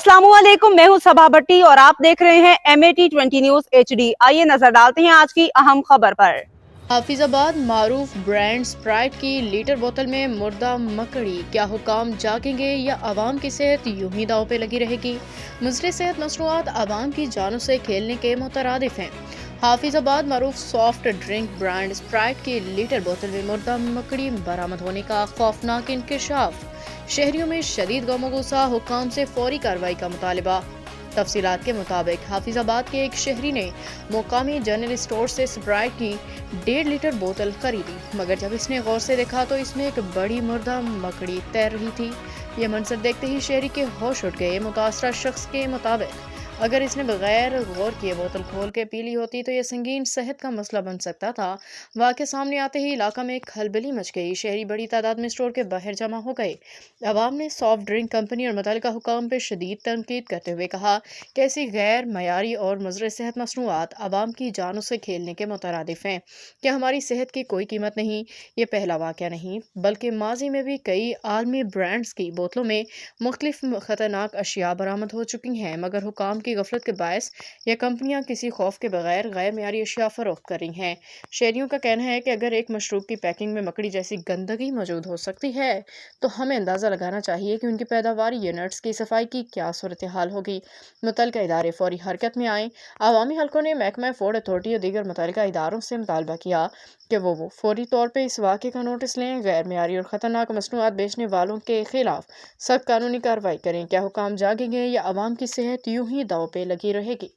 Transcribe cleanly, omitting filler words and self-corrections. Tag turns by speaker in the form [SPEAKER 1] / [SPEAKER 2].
[SPEAKER 1] अस्सलाम वालेकुम, मैं हूं सबा भट्टी और आप देख रहे हैं MAT20 न्यूज HD। आइए नजर डालते हैं आज की अहम खबर पर।
[SPEAKER 2] हाफिजाबाद मारूफ ब्रांड स्प्राइट की लीटर बोतल में मुर्दा मकड़ी, क्या हुकाम जागेंगे या आवाम की सेहत यूं ही दांव पे लगी रहेगी? मुज़र सेहत मसनूआत आवाम की जानों से खेलने के मुतरादिफ हैं। हाफिजाबाद मारूफ सॉफ्ट ड्रिंक ब्रांड स्प्राइट की लीटर बोतल में मुर्दा मकड़ी बरामद होने का खौफनाक इंकशाफ। शहरियों में शदीद गमगुसा, हुकाम से फौरी कार्रवाई का मुतालबा। तफसीलात के मुताबिक हाफिजाबाद के एक शहरी ने मुकामी जनरल स्टोर से स्प्राइट की 1.5 लीटर बोतल खरीदी, मगर जब इसने गौर से देखा तो इसमें एक बड़ी मुर्दा मकड़ी तैर रही थी। ये मंजर देखते ही शहरी के होश उठ गए। मुतासरा शख्स के मुताबिक अगर इसने बगैर गौर किए बोतल खोल के पी ली होती तो ये संगीन सेहत का मसला बन सकता था। वाक़या सामने आते ही इलाका में खलबली मच गई। शहरी बड़ी तादाद में स्टोर के बाहर जमा हो गए। अवाम ने सॉफ्ट ड्रिंक कंपनी और मुतल्लिका हुकाम पर शदीद तनकीद करते हुए कहा कि ऐसी गैर मयारी और मुज़र सेहत मसनूआत आवाम की जानों से खेलने के मुतरादिफ हैं। क्या हमारी सेहत की कोई कीमत नहीं? ये पहला वाक़या नहीं, बल्कि माजी में भी कई आलमी ब्रांड्स की बोतलों में मुख्तलिफ खतरनाक अशिया बरामद हो चुकी हैं, मगर हुकाम की गफलत के बायस ये कंपनियां किसी खौफ के बगैर गैर मयारी अशिया फरोख्त कर रही हैं। शहरियों का कहना है कि अगर एक मशरूब की पैकिंग में मकड़ी जैसी गंदगी मौजूद हो सकती है तो हमें अंदाज़ा लगाना चाहिए कि उनकी पैदावार यूनिट्स की सफाई की क्या सूरत हाल होगी। मुतल्लिका इदारे फौरी हरकत में आए। अवामी हलकों ने महकमा फूड अथॉरिटी और दीगर मुतल्लिका इदारों से मुतालबा किया कि वो फौरी तौर पर इस वाक़े का नोटिस लें, गैर मयारी और ख़तरनाक मसनूआत बेचने वालों के खिलाफ सख्त कानूनी कार्रवाई करें। क्या हुकाम जागेंगे या आवाम की सेहत यूं ही दांव पे लगी रहेगी?